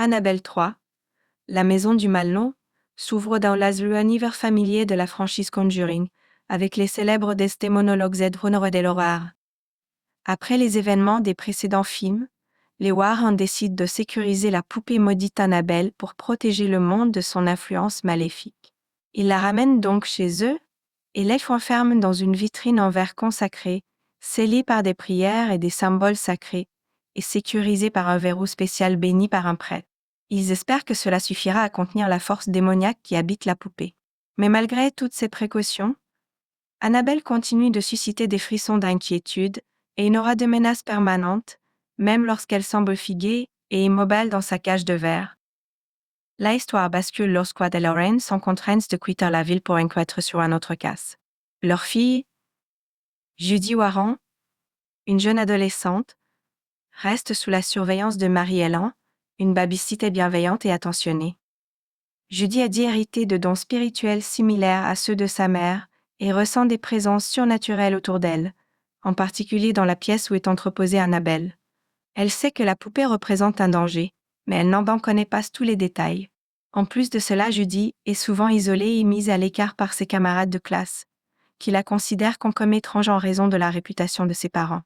Annabelle 3, La Maison du Mal Long, s'ouvre dans l'univers familier de la franchise Conjuring, avec les célèbres monologues de Honor de l'horreur. Après les événements des précédents films, les Warren décident de sécuriser la poupée maudite Annabelle pour protéger le monde de son influence maléfique. Ils la ramènent donc chez eux et l'enferment dans une vitrine en verre consacrée, scellée par des prières et des symboles sacrés, et sécurisée par un verrou spécial béni par un prêtre. Ils espèrent que cela suffira à contenir la force démoniaque qui habite la poupée. Mais malgré toutes ces précautions, Annabelle continue de susciter des frissons d'inquiétude et une aura de menace permanente, même lorsqu'elle semble figuée et immobile dans sa cage de verre. La histoire bascule lorsque et Lorraine sont contraintes de quitter la ville pour enquêter sur un autre cas. Leur fille, Judy Warren, une jeune adolescente, reste sous la surveillance de Mary-Ellen, une babysitter bienveillante et attentionnée. Judy a dit hériter de dons spirituels similaires à ceux de sa mère et ressent des présences surnaturelles autour d'elle, en particulier dans la pièce où est entreposée Annabelle. Elle sait que la poupée représente un danger, mais elle n'en connaît pas tous les détails. En plus de cela, Judy est souvent isolée et mise à l'écart par ses camarades de classe, qui la considèrent comme étrange en raison de la réputation de ses parents.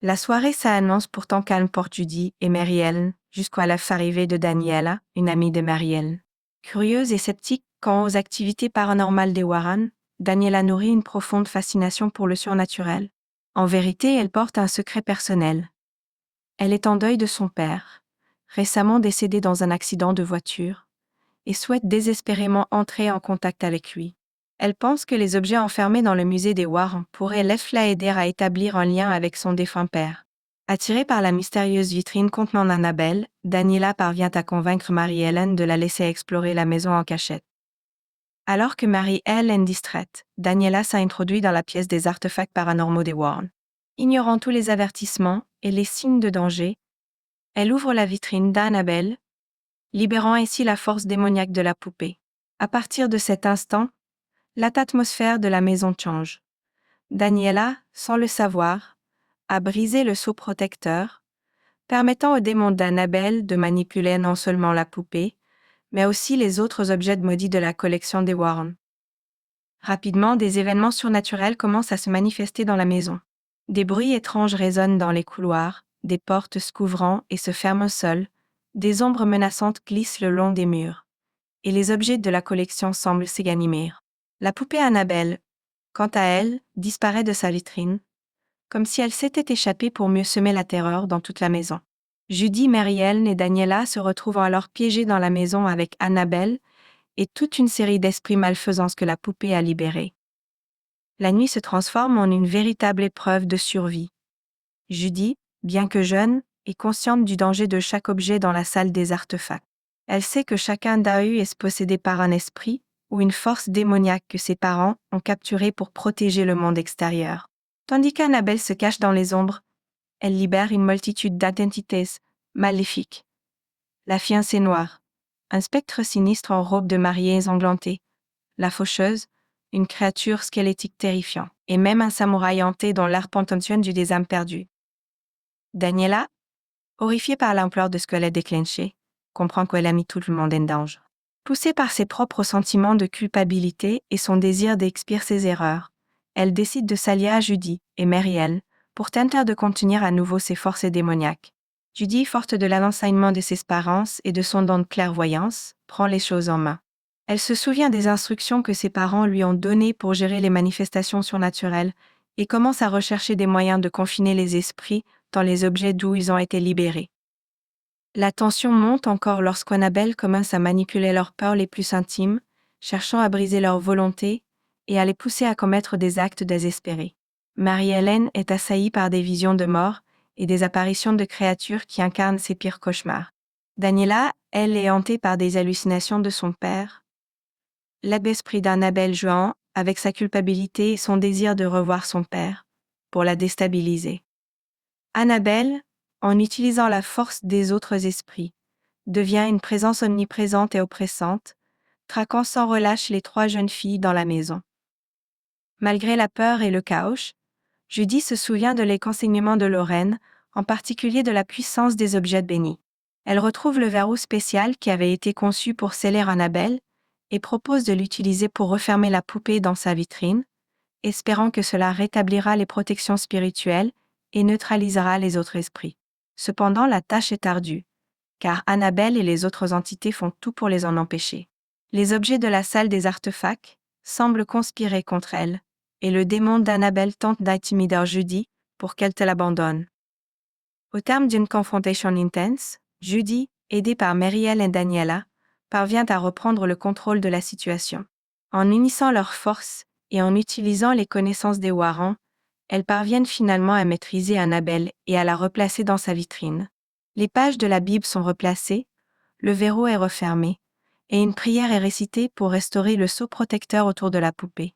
La soirée s'annonce pourtant calme pour Judy et Mary-Ellen, jusqu'à l'arrivée de Daniela, une amie de Mary-Ellen. Curieuse et sceptique quant aux activités paranormales des Warren, Daniela nourrit une profonde fascination pour le surnaturel. En vérité, elle porte un secret personnel. Elle est en deuil de son père, récemment décédé dans un accident de voiture, et souhaite désespérément entrer en contact avec lui. Elle pense que les objets enfermés dans le musée des Warren pourraient l'aider à établir un lien avec son défunt père. Attirée par la mystérieuse vitrine contenant Annabelle, Daniela parvient à convaincre Mary-Ellen de la laisser explorer la maison en cachette. Alors que Mary-Ellen est distraite, Daniela s'introduit dans la pièce des artefacts paranormaux des Warren. Ignorant tous les avertissements et les signes de danger, elle ouvre la vitrine d'Annabelle, libérant ainsi la force démoniaque de la poupée. À partir de cet instant, l'atmosphère de la maison change. Daniela, sans le savoir, a brisé le sceau protecteur, permettant au démon d'Annabelle de manipuler non seulement la poupée, mais aussi les autres objets maudits de la collection des Warren. Rapidement, des événements surnaturels commencent à se manifester dans la maison. Des bruits étranges résonnent dans les couloirs, des portes s'ouvrant et se ferment seules, des ombres menaçantes glissent le long des murs, et les objets de la collection semblent s'animer. La poupée Annabelle, quant à elle, disparaît de sa vitrine, comme si elle s'était échappée pour mieux semer la terreur dans toute la maison. Judy, Mary-Ellen et Daniela se retrouvent alors piégées dans la maison avec Annabelle et toute une série d'esprits malfaisants que la poupée a libérés. La nuit se transforme en une véritable épreuve de survie. Judy, bien que jeune, est consciente du danger de chaque objet dans la salle des artefacts. Elle sait que chacun d'eux est possédé par un esprit ou une force démoniaque que ses parents ont capturé pour protéger le monde extérieur. Tandis qu'Annabelle se cache dans les ombres, elle libère une multitude d'identités maléfiques. La fiancée noire, un spectre sinistre en robe de mariée ensanglantée, la faucheuse, une créature squelettique terrifiante, et même un samouraï hanté dans l'arpentation du des âmes perdues. Daniela, horrifiée par l'ampleur de ce qu'elle a déclenché, comprend qu'elle a mis tout le monde en danger. Poussée par ses propres sentiments de culpabilité et son désir d'expier ses erreurs, elle décide de s'allier à Judy et Mary-Ellen pour tenter de contenir à nouveau ses forces démoniaques. Judy, forte de l'enseignement de ses parents et de son don de clairvoyance, prend les choses en main. Elle se souvient des instructions que ses parents lui ont données pour gérer les manifestations surnaturelles et commence à rechercher des moyens de confiner les esprits dans les objets d'où ils ont été libérés. La tension monte encore lorsqu'Annabelle commence à manipuler leurs peurs les plus intimes, cherchant à briser leur volonté et à les pousser à commettre des actes désespérés. Mary-Ellen est assaillie par des visions de mort et des apparitions de créatures qui incarnent ses pires cauchemars. Daniela, elle, est hantée par des hallucinations de son père. L'esprit d'Annabelle jouant avec sa culpabilité et son désir de revoir son père, pour la déstabiliser. Annabelle, en utilisant la force des autres esprits, devient une présence omniprésente et oppressante, traquant sans relâche les trois jeunes filles dans la maison. Malgré la peur et le chaos, Judy se souvient de les enseignements de Lorraine, en particulier de la puissance des objets bénis. Elle retrouve le verrou spécial qui avait été conçu pour sceller Annabelle et propose de l'utiliser pour refermer la poupée dans sa vitrine, espérant que cela rétablira les protections spirituelles et neutralisera les autres esprits. Cependant, la tâche est ardue, car Annabelle et les autres entités font tout pour les en empêcher. Les objets de la salle des artefacts semblent conspirer contre elle, et le démon d'Annabelle tente d'intimider Judy pour qu'elle te l'abandonne. Au terme d'une confrontation intense, Judy, aidée par Marielle et Daniela, parvient à reprendre le contrôle de la situation. En unissant leurs forces et en utilisant les connaissances des Warren, elles parviennent finalement à maîtriser Annabelle et à la replacer dans sa vitrine. Les pages de la Bible sont replacées, le verrou est refermé, et une prière est récitée pour restaurer le sceau protecteur autour de la poupée.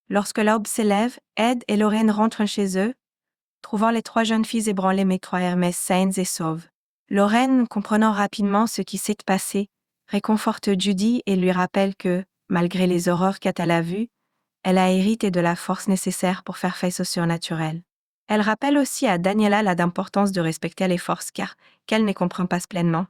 Lorsque l'aube s'élève, Ed et Lorraine rentrent chez eux, trouvant les trois jeunes filles ébranlées mais trois Hermès saines et sauves. Lorraine, comprenant rapidement ce qui s'est passé, réconforte Judy et lui rappelle que, malgré les horreurs qu'elle a vues, elle a hérité de la force nécessaire pour faire face au surnaturel. Elle rappelle aussi à Daniela l'importance de respecter les forces qu'elle ne comprend pas pleinement.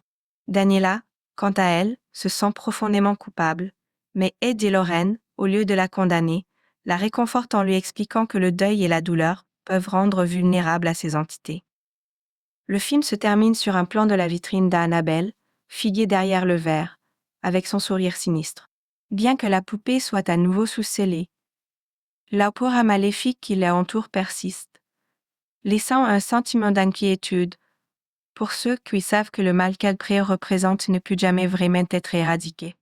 Daniela, quant à elle, se sent profondément coupable, mais Ed et Lorraine, au lieu de la condamner, la réconfortent en lui expliquant que le deuil et la douleur peuvent rendre vulnérable à ces entités. Le film se termine sur un plan de la vitrine d'Annabelle, figée derrière le verre, avec son sourire sinistre. Bien que la poupée soit à nouveau sous-scellée, l'aura maléfique qui l'entoure persiste, laissant un sentiment d'inquiétude pour ceux qui savent que le mal qu'elle représente ne peut jamais vraiment être éradiqué.